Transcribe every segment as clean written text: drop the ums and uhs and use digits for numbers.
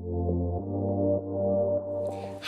Hello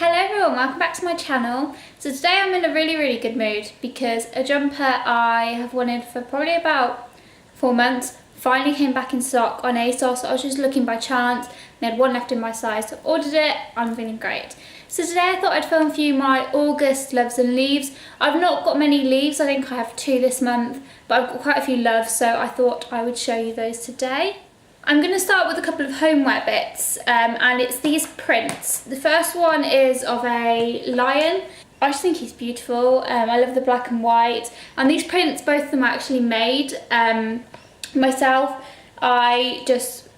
everyone, welcome back to my channel. So today I'm in a really good mood because a jumper I have wanted for probably about 4 months finally came back in stock on ASOS. So I was just looking by chance and they had one left in my size, so I ordered it. I'm feeling great. So today I thought I'd film for you my August loves and leaves. I've not got many leaves, I think I have 2 this month, but I've got quite a few loves, so I thought I would show you those today. I'm going to start with a couple of homeware bits, and it's these prints. The first one is of a lion. I just think he's beautiful. I love the black and white, and these prints, both of them are actually made myself. I just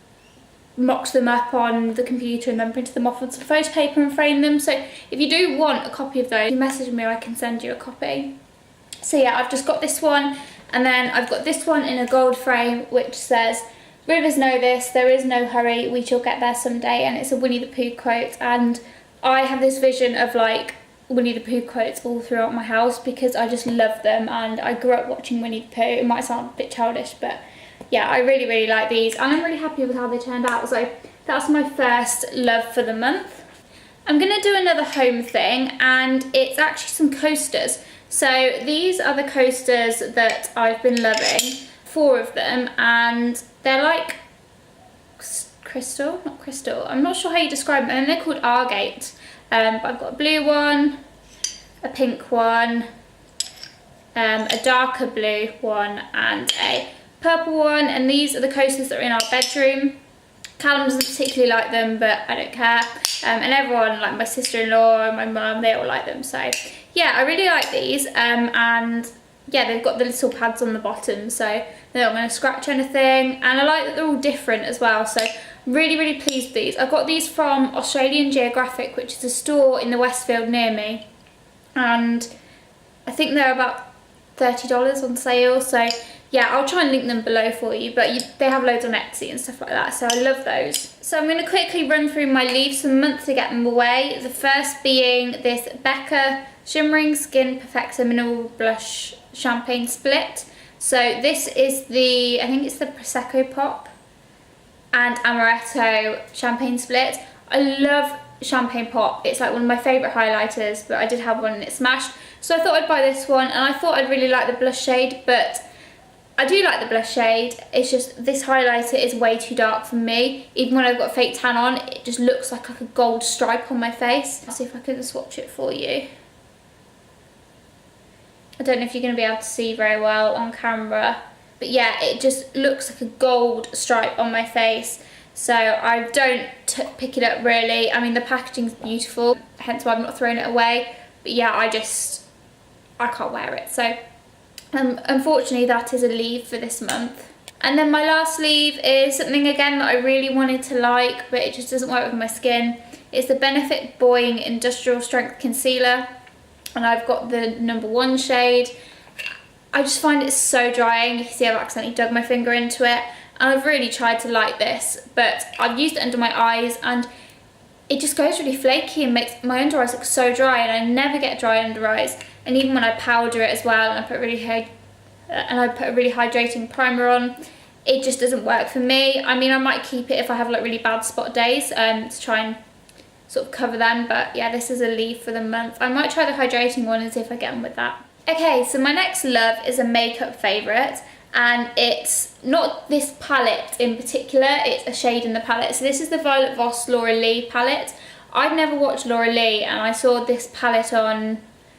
mocked them up on the computer and then printed them off on some photo paper and framed them. So if you do want a copy of those, you message me, I can send you a copy. So yeah, I've just got this one, and then I've got this one in a gold frame which says, "Rivers know this, there is no hurry, we shall get there someday," and it's a Winnie the Pooh quote, and I have this vision of like Winnie the Pooh quotes all throughout my house because I just love them, and I grew up watching Winnie the Pooh. It might sound a bit childish, but yeah, I really like these, and I'm really happy with how they turned out. So that's my first love for the month. I'm going to do another home thing, and it's actually some coasters. So these are the coasters that I've been loving, 4 of them, and they're like crystal, not crystal, I'm not sure how you describe them, and they're called Argate. But I've got a blue one, a pink one, a darker blue one, and a purple one, and these are the coasters that are in our bedroom. Callum doesn't particularly like them, but I don't care, and everyone, like my sister-in-law and my mum, they all like them. So yeah, I really like these, and yeah, they've got the little pads on the bottom, so they're not going to scratch anything, and I like that they're all different as well, so I'm really pleased with these. I got these from Australian Geographic, which is a store in the Westfield near me, and I think they're about $30 on sale, so yeah, I'll try and link them below for you, but they have loads on Etsy and stuff like that, so I love those. So I'm going to quickly run through my leaves for the month to get them away. The first being this Becca Shimmering Skin Perfector Mineral Blush Champagne Split. So this is the, I think it's the Prosecco Pop and Amaretto Champagne Split. I love Champagne Pop. It's like one of my favourite highlighters, but I did have one and it smashed. So I thought I'd buy this one, and I thought I'd really like the blush shade, but I do like the blush shade. It's just this highlighter is way too dark for me. Even when I've got fake tan on, it just looks like a gold stripe on my face. I'll see if I can swatch it for you. I don't know if you're going to be able to see very well on camera, but yeah, it just looks like a gold stripe on my face, so I don't pick it up really. I mean, the packaging's beautiful, hence why I've not thrown it away, but yeah, I can't wear it, so unfortunately that is a leave for this month. And then my last leave is something again that I really wanted to like, but it just doesn't work with my skin. It's the Benefit Boying Industrial Strength Concealer, and I've got the number 1 shade. I just find it so drying. You can see I've accidentally dug my finger into it, and I've really tried to like this, but I've used it under my eyes and it just goes really flaky and makes my under eyes look so dry, and I never get dry under eyes. And even when I powder it as well, and I put a really hydrating primer on, it just doesn't work for me. I mean, I might keep it if I have like really bad spot days to try and sort of cover them, but yeah, this is a leave for the month. I might try the hydrating one and see if I get on with that. Okay, so my next love is a makeup favourite, and it's not this palette in particular, it's a shade in the palette. So this is the Violet Voss Laura Lee palette. I've never watched Laura Lee, and I saw this palette on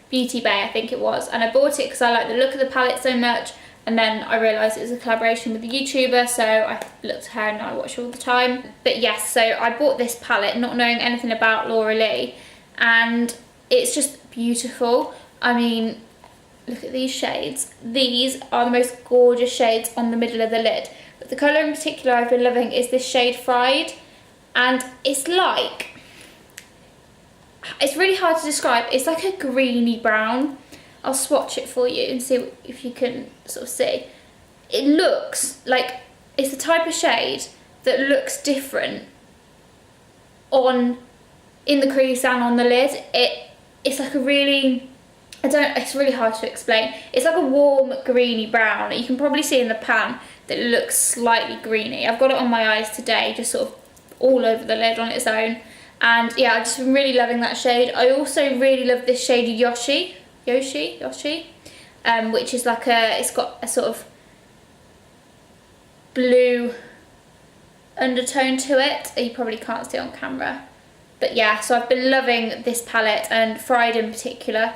Beauty Bay, I think it was, and I bought it because I like the look of the palette so much, and then I realised it was a collaboration with a YouTuber, so I looked at her and I watch her all the time. But yes, so I bought this palette not knowing anything about Laura Lee, and it's just beautiful. I mean, look at these shades. These are the most gorgeous shades on the middle of the lid. But the colour in particular I've been loving is this shade Fried, and it's like, it's really hard to describe. It's like a greeny brown. I'll swatch it for you and see if you can sort of see. It looks like, it's the type of shade that looks different in the crease and on the lid. It's like a really, it's really hard to explain. It's like a warm greeny brown. You can probably see in the pan that it looks slightly greeny. I've got it on my eyes today, just sort of all over the lid on its own. And yeah, I've just been really loving that shade. I also really love this shade Yoshi, which is like it's got a sort of blue undertone to it. You probably can't see it on camera. But yeah, so I've been loving this palette, and Fried in particular.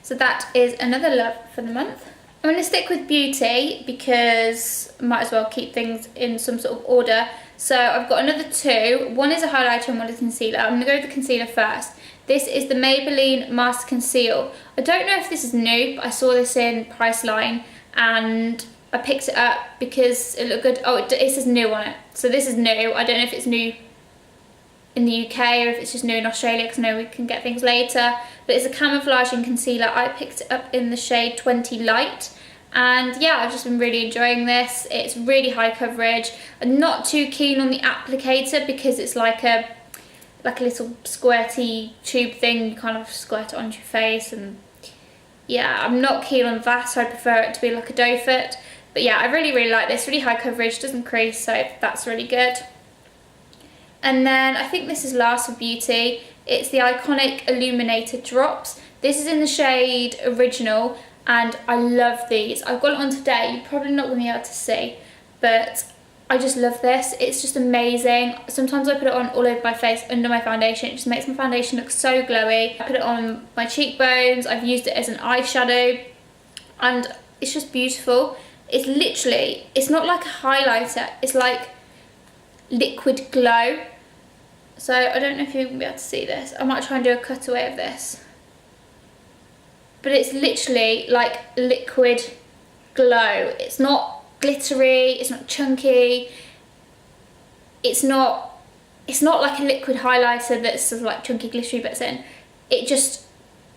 So that is another love for the month. I'm going to stick with beauty because I might as well keep things in some sort of order. So I've got another two. One is a highlighter and one is a concealer. I'm going to go with the concealer first. This is the Maybelline Master Conceal. I don't know if this is new, but I saw this in Priceline and I picked it up because it looked good. Oh, it says new on it. So this is new. I don't know if it's new in the UK or if it's just new in Australia, because I know we can get things later. But it's a camouflaging concealer. I picked it up in the shade 20 Light. And yeah, I've just been really enjoying this. It's really high coverage. I'm not too keen on the applicator because it's like a little squirty tube thing. You kind of squirt it onto your face, and yeah, I'm not keen on that, so I prefer it to be like a doe foot. But yeah, I really like this. Really high coverage, doesn't crease, so that's really good. And then I think this is last for beauty. It's the iconic Illuminated Drops. This is in the shade Original, and I love these. I've got it on today. You're probably not going to be able to see, but I just love this. It's just amazing. Sometimes I put it on all over my face under my foundation. It just makes my foundation look so glowy. I put it on my cheekbones. I've used it as an eyeshadow, and it's just beautiful. It's literally, it's not like a highlighter. It's like liquid glow. So I don't know if you're going to be able to see this. I might try and do a cutaway of this. But it's literally like liquid glow. It's not glittery, it's not chunky. It's not like a liquid highlighter that's sort of like chunky glittery bits in. It just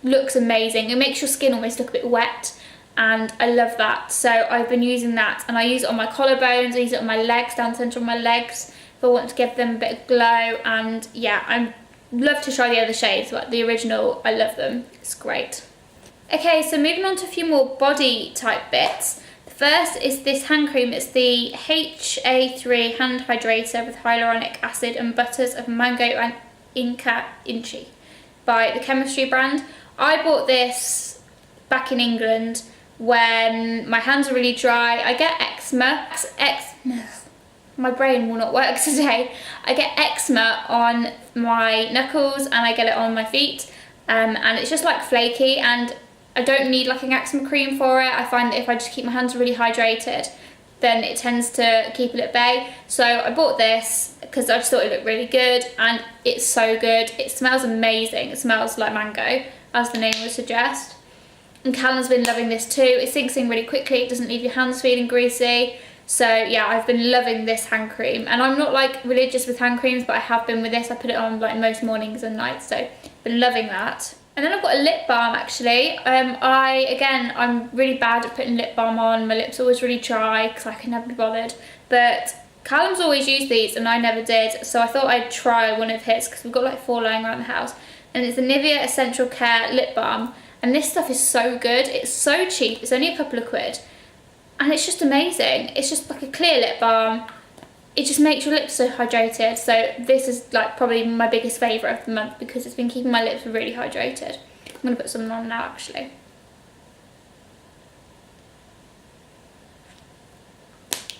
looks amazing. It makes your skin almost look a bit wet, and I love that. So I've been using that, and I use it on my collarbones, I use it on my legs, down the centre of my legs, if I want to give them a bit of glow. And yeah, I love to try the other shades, but the Original, I love them. It's great. Okay, so moving on to a few more body type bits. The first is this hand cream. It's the HA3 hand hydrator with hyaluronic acid and butters of mango and Inca Inchi by the Chemistry brand. I bought this back in England when my hands are really dry. I get eczema. My brain will not work today. I get eczema on my knuckles and I get it on my feet, and it's just like flaky, and I don't need like an eczema cream for it. I find that if I just keep my hands really hydrated, then it tends to keep it at bay. So I bought this because I just thought it looked really good, and it's so good. It smells amazing. It smells like mango, as the name would suggest. And Callum's been loving this too. It sinks in really quickly. It doesn't leave your hands feeling greasy. So yeah, I've been loving this hand cream, and I'm not like religious with hand creams, but I have been with this. I put it on like most mornings and nights, so I've been loving that. And then I've got a lip balm actually. I'm really bad at putting lip balm on. My lips are always really dry because I can never be bothered. But Callum's always used these and I never did, so I thought I'd try one of his because we've got like 4 lying around the house. And it's the Nivea Essential Care Lip Balm, and this stuff is so good. It's so cheap. It's only a couple of quid. And it's just amazing. It's just like a clear lip balm. It just makes your lips so hydrated. So this is like probably my biggest favourite of the month because it's been keeping my lips really hydrated. I'm going to put some on now actually.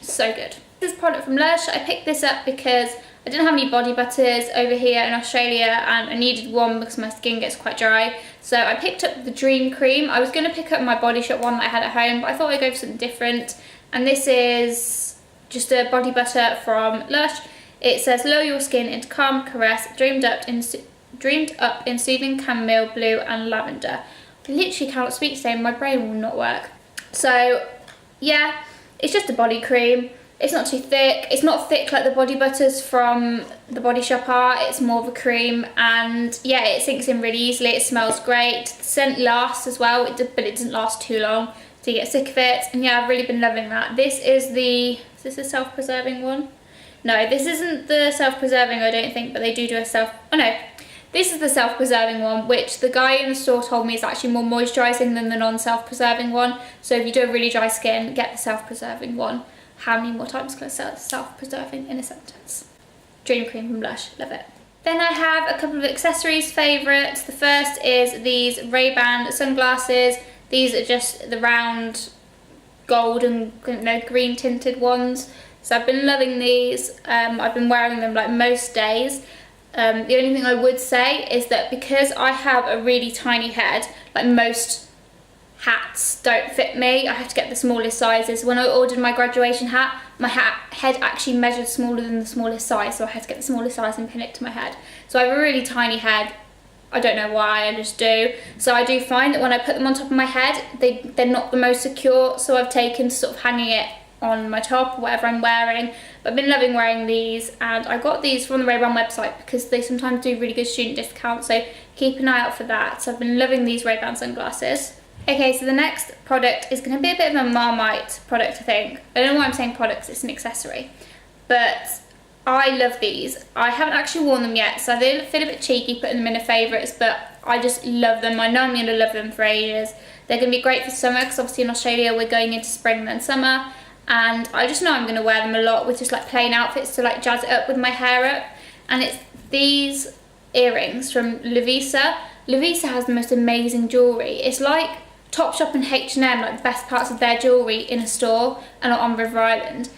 So good. This product from Lush. I picked this up because I didn't have any body butters over here in Australia, and I needed one because my skin gets quite dry. So I picked up the Dream Cream. I was going to pick up my Body Shop one that I had at home, but I thought I'd go for something different. And this is just a body butter from Lush. It says, lull your skin into calm caress, dreamed up in soothing chamomile, blue and lavender. I literally cannot speak today, my brain will not work. So yeah, it's just a body cream. It's not too thick. It's not thick like the body butters from the Body Shop are. It's more of a cream, and yeah, it sinks in really easily. It smells great. The scent lasts as well, but it doesn't last too long, so you get sick of it. And yeah, I've really been loving that. Is this the self-preserving one? No, this isn't the self-preserving, I don't think, but they do a this is the self-preserving one, which the guy in the store told me is actually more moisturising than the non-self-preserving one. So if you do have really dry skin, get the self-preserving one. How many more times can I say self-preserving in a sentence? Dream Cream from Lush, love it. Then I have a couple of accessories favourites. The first is these Ray-Ban sunglasses. These are just the round gold and green tinted ones. So I've been loving these. I've been wearing them like most days. The only thing I would say is that because I have a really tiny head, like most hats don't fit me, I have to get the smallest sizes. When I ordered my graduation hat, my head actually measured smaller than the smallest size, so I had to get the smallest size and pin it to my head. So I have a really tiny head. I don't know why, I just do. So I do find that when I put them on top of my head, they're not the most secure, so I've taken to sort of hanging it on my top or whatever I'm wearing. But I've been loving wearing these, and I got these from the Ray-Ban website because they sometimes do really good student discounts, so keep an eye out for that. So I've been loving these Ray-Ban sunglasses. Okay, so the next product is going to be a bit of a Marmite product, I think. I don't know why I'm saying products, it's an accessory. But I love these. I haven't actually worn them yet, so they feel a bit cheeky putting them in a favourites, but I just love them. I know I'm going to love them for ages. They're going to be great for summer, because obviously in Australia we're going into spring and summer, and I just know I'm going to wear them a lot with just like plain outfits to like jazz it up with my hair up. And it's these earrings from Lovisa. Lovisa has the most amazing jewellery. It's like Topshop and H&M, like the best parts of their jewellery in a store and on River Island.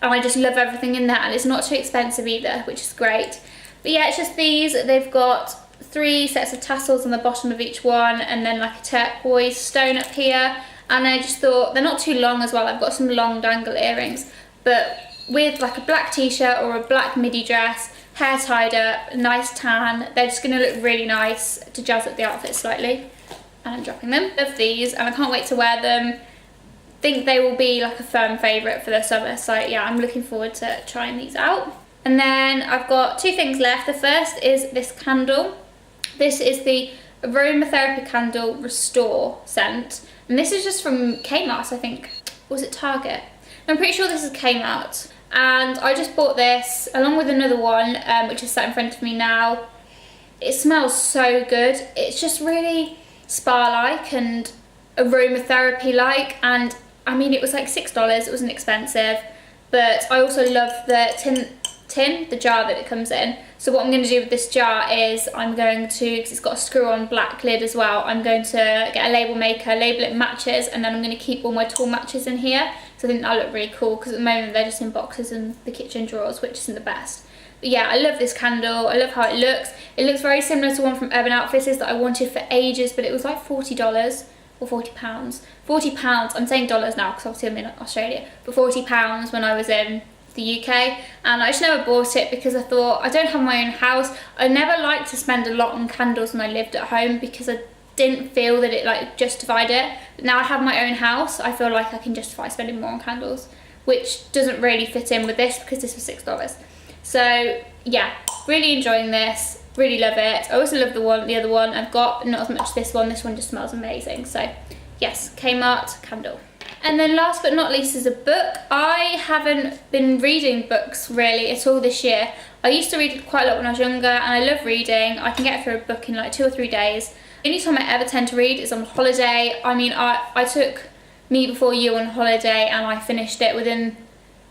And I just love everything in that, and it's not too expensive either, which is great. But yeah, it's just these. They've got 3 sets of tassels on the bottom of each one, and then like a turquoise stone up here. And I just thought, they're not too long as well. I've got some long dangle earrings, but with like a black t-shirt or a black midi dress, hair tied up, nice tan, they're just going to look really nice to jazz up the outfit slightly. And I'm dropping them. Love these, and I can't wait to wear them. Think they will be like a firm favourite for the summer, so yeah, I'm looking forward to trying these out. And then I've got 2 things left. The first is this candle. This is the Aromatherapy Candle Restore scent, and this is just from Kmart, I think. Was it Target? I'm pretty sure this is Kmart. And I just bought this along with another one, which is sat in front of me now. It smells so good. It's just really spa-like and aromatherapy-like, and I mean, it was like $6, it wasn't expensive, but I also love the the jar that it comes in. So what I'm going to do with this jar is I'm going to, because it's got a screw-on black lid as well, I'm going to get a label maker, label it matches, and then I'm going to keep all my tall matches in here. So I think that'll look really cool, because at the moment they're just in boxes in the kitchen drawers, which isn't the best. But yeah, I love this candle. I love how it looks. It looks very similar to one from Urban Outfitters that I wanted for ages, but it was like $40 or £40. £40, I'm saying dollars now because obviously I'm in Australia, but £40 when I was in the UK, and I just never bought it because I thought, I don't have my own house. I never liked to spend a lot on candles when I lived at home because I didn't feel that it like justified it. But now I have my own house, I feel like I can justify spending more on candles, which doesn't really fit in with this because this was $6. So yeah, really enjoying this, really love it. I also love the other one I've got, not as much as this one just smells amazing. So yes, Kmart candle. And then last but not least is a book. I haven't been reading books really at all this year. I used to read quite a lot when I was younger, and I love reading. I can get through a book in like 2 or 3 days. The only time I ever tend to read is on holiday. I mean, I took Me Before You on holiday and I finished it within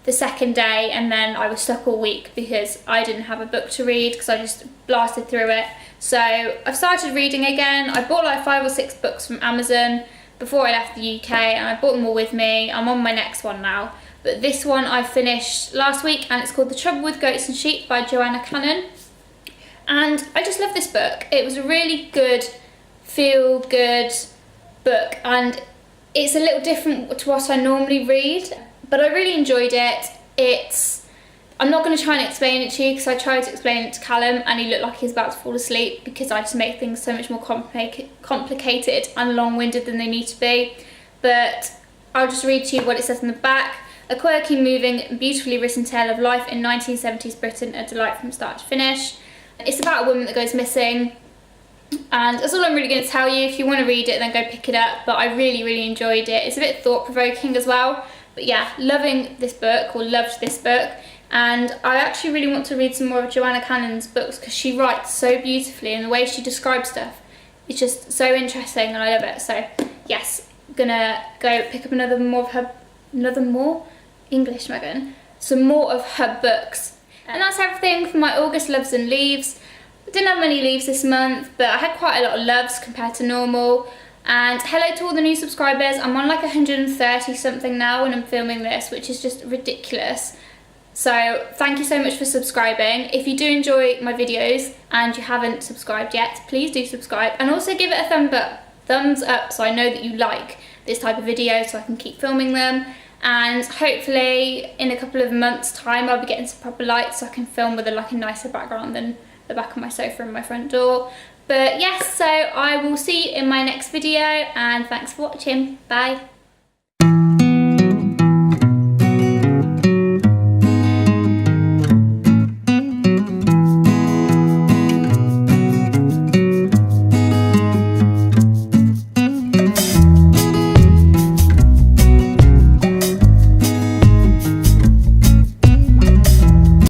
the 2nd day, and then I was stuck all week because I didn't have a book to read because I just blasted through it. So I've started reading again. I bought like 5 or 6 books from Amazon before I left the UK, and I brought them all with me. I'm on my next one now, but this one I finished last week, and it's called The Trouble with Goats and Sheep by Joanna Cannon. And I just love this book. It was a really good, feel-good book, and it's a little different to what I normally read, but I really enjoyed it. I'm not going to try and explain it to you because I tried to explain it to Callum and he looked like he was about to fall asleep because I just make things so much more complicated and long-winded than they need to be. But I'll just read to you what it says in the back. A quirky, moving, and beautifully written tale of life in 1970s Britain, a delight from start to finish. It's about a woman that goes missing, and that's all I'm really going to tell you. If you want to read it, then go pick it up, but I really, really enjoyed it. It's a bit thought-provoking as well, but yeah, loving this book, or loved this book. And I actually really want to read some more of Joanna Cannon's books because she writes so beautifully, and the way she describes stuff is just so interesting, and I love it. So yes, I'm gonna go pick up some more of her books. And that's everything for my August loves and leaves. I didn't have many leaves this month, but I had quite a lot of loves compared to normal. And hello to all the new subscribers. I'm on like 130 something now when I'm filming this, which is just ridiculous. So thank you so much for subscribing. If you do enjoy my videos and you haven't subscribed yet, please do subscribe, and also give it a thumbs up so I know that you like this type of video so I can keep filming them. And hopefully in a couple of months time I'll be getting some proper lights so I can film with a nicer background than the back of my sofa and my front door. But yes, so I will see you in my next video, and thanks for watching. Bye.